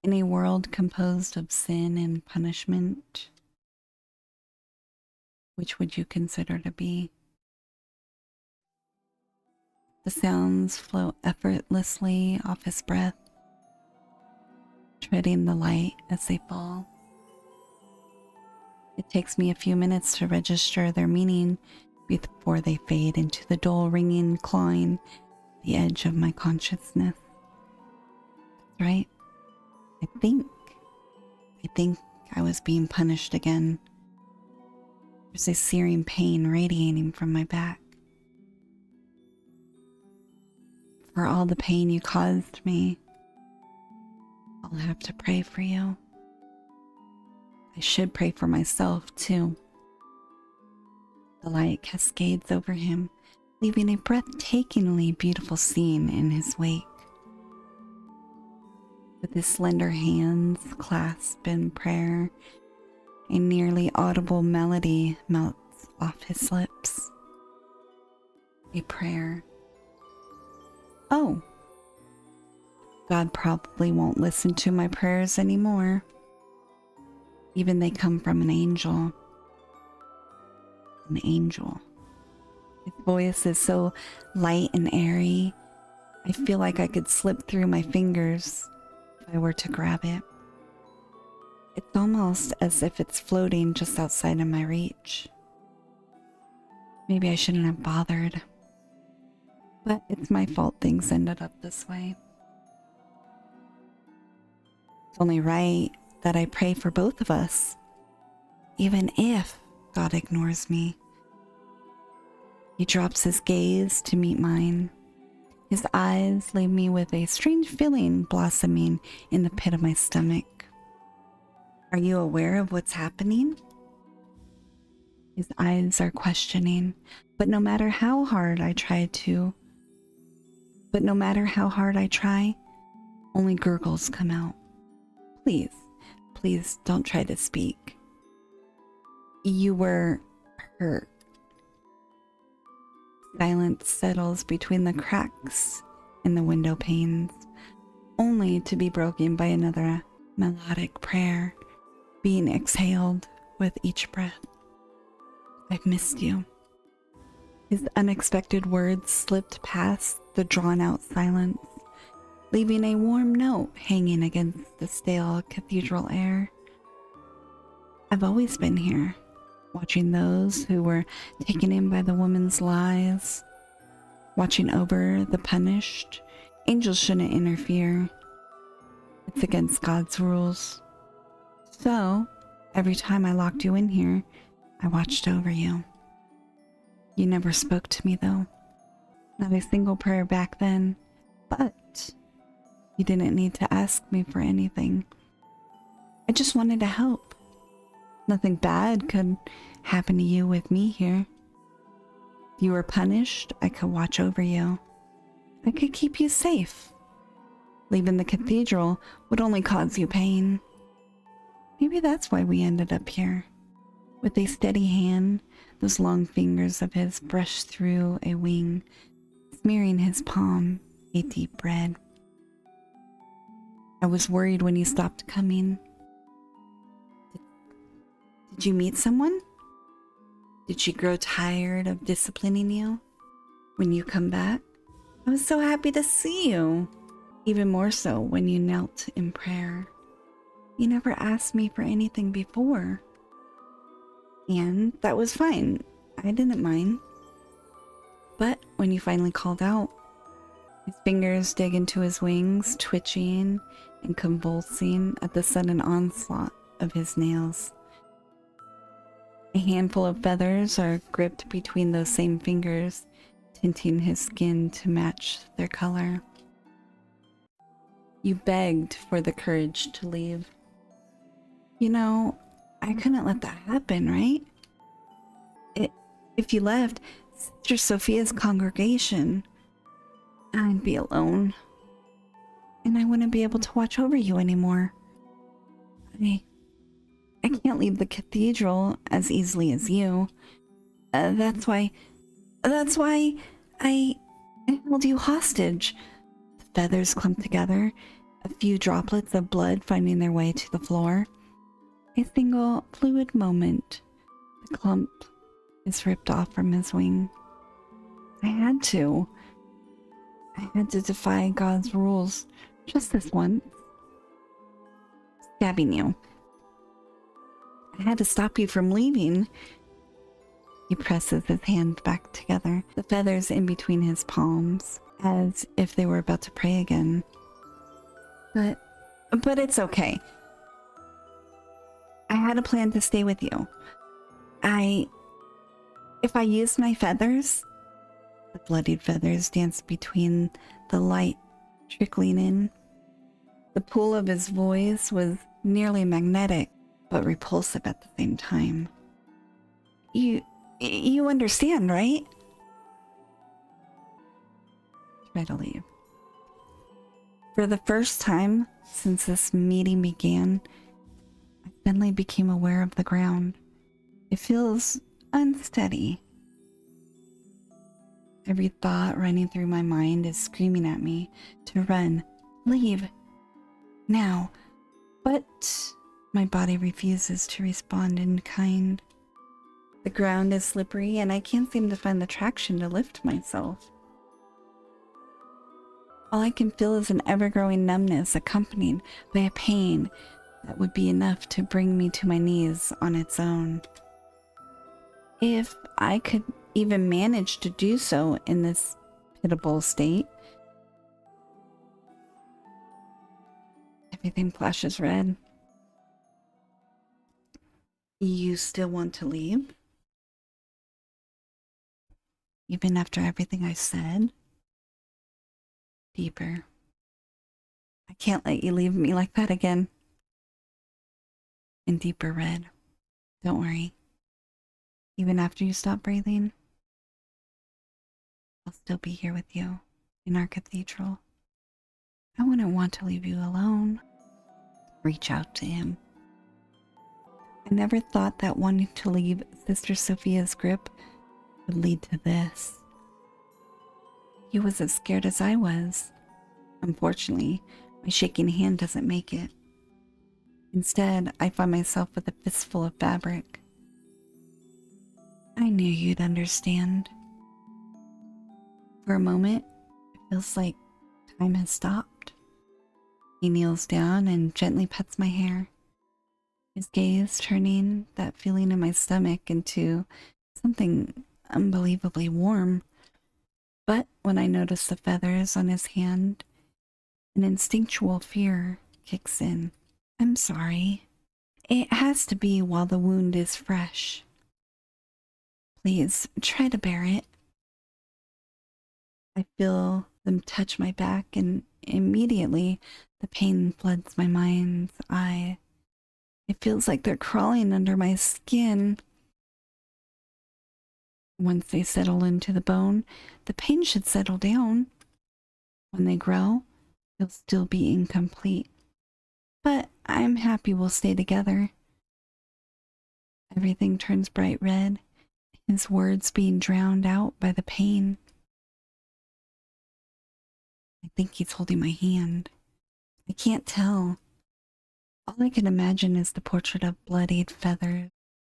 In a world composed of sin and punishment, which would you consider to be? The sounds flow effortlessly off his breath, treading the light as they fall. It takes me a few minutes to register their meaning before they fade into the dull ringing clawing the edge of my consciousness. That's right. I think I was being punished again. There's a searing pain radiating from my back. For all the pain you caused me, I'll have to pray for you. I should pray for myself, too. The light cascades over him, leaving a breathtakingly beautiful scene in his wake. With his slender hands clasped in prayer, a nearly audible melody melts off his lips. A prayer. Oh, God probably won't listen to my prayers anymore. Even they come from an angel. An angel. His voice is so light and airy, I feel like I could slip through my fingers if I were to grab it. It's almost as if it's floating just outside of my reach. Maybe I shouldn't have bothered. But it's my fault things ended up this way. It's only right that I pray for both of us, even if God ignores me. He drops his gaze to meet mine. His eyes leave me with a strange feeling blossoming in the pit of my stomach. Are you aware of what's happening? His eyes are questioning, but no matter how hard I try, only gurgles come out. Please don't try to speak. You were hurt. Silence settles between the cracks in the window panes, only to be broken by another melodic prayer being exhaled with each breath. I've missed you. His unexpected words slipped past the drawn-out silence, leaving a warm note hanging against the stale cathedral air. I've always been here, watching those who were taken in by the woman's lies, watching over the punished. Angels shouldn't interfere. It's against God's rules. So, every time I locked you in here, I watched over you. You never spoke to me, though. Not a single prayer back then, but you didn't need to ask me for anything. I just wanted to help. Nothing bad could happen to you with me here. If you were punished, I could watch over you. I could keep you safe. Leaving the cathedral would only cause you pain. Maybe that's why we ended up here. With a steady hand, those long fingers of his brushed through a wing, smearing his palm a deep red. I was worried when you stopped coming. Did you meet someone? Did she grow tired of disciplining you? When you come back, I was so happy to see you. Even more so when you knelt in prayer. You never asked me for anything before. And that was fine. I didn't mind. But when you finally called out, his fingers dig into his wings, twitching and convulsing at the sudden onslaught of his nails. A handful of feathers are gripped between those same fingers, tinting his skin to match their color. You begged for the courage to leave. You know, I couldn't let that happen, right? If you left, Sister Sophia's congregation, I'd be alone. And I wouldn't be able to watch over you anymore. I can't leave the cathedral as easily as you. That's why I held you hostage. The feathers clumped together, a few droplets of blood finding their way to the floor. A single fluid moment, the clump is ripped off from his wing. I had to. I had to defy God's rules, just this once. Stabbing you. I had to stop you from leaving. He presses his hand back together, the feathers in between his palms, as if they were about to pray again. But it's okay. I had a plan to stay with you. If I used my feathers, the bloodied feathers danced between the light trickling in. The pool of his voice was nearly magnetic, but repulsive at the same time. You understand, right? Try to leave. For the first time since this meeting began, I suddenly became aware of the ground. It feels unsteady. Every thought running through my mind is screaming at me to run, leave, now. But my body refuses to respond in kind. The ground is slippery and I can't seem to find the traction to lift myself. All I can feel is an ever-growing numbness accompanied by a pain that would be enough to bring me to my knees on its own. If I could even manage to do so in this pitiable state. Everything flashes red. You still want to leave? Even after everything I said? Deeper. I can't let you leave me like that again. And deeper red. Don't worry. Even after you stop breathing, I'll still be here with you in our cathedral. I wouldn't want to leave you alone. Reach out to him. I never thought that wanting to leave Sister Sophia's grip would lead to this. He was as scared as I was. Unfortunately, my shaking hand doesn't make it. Instead, I find myself with a fistful of fabric. I knew you'd understand. For a moment, it feels like time has stopped. He kneels down and gently pets my hair, his gaze turning that feeling in my stomach into something unbelievably warm. But when I notice the feathers on his hand, an instinctual fear kicks in. I'm sorry. It has to be while the wound is fresh. Please, try to bear it. I feel them touch my back and immediately the pain floods my mind's eye. It feels like they're crawling under my skin. Once they settle into the bone, the pain should settle down. When they grow, they'll still be incomplete. But I'm happy we'll stay together. Everything turns bright red, his words being drowned out by the pain. I think he's holding my hand. I can't tell. All I can imagine is the portrait of bloodied feathers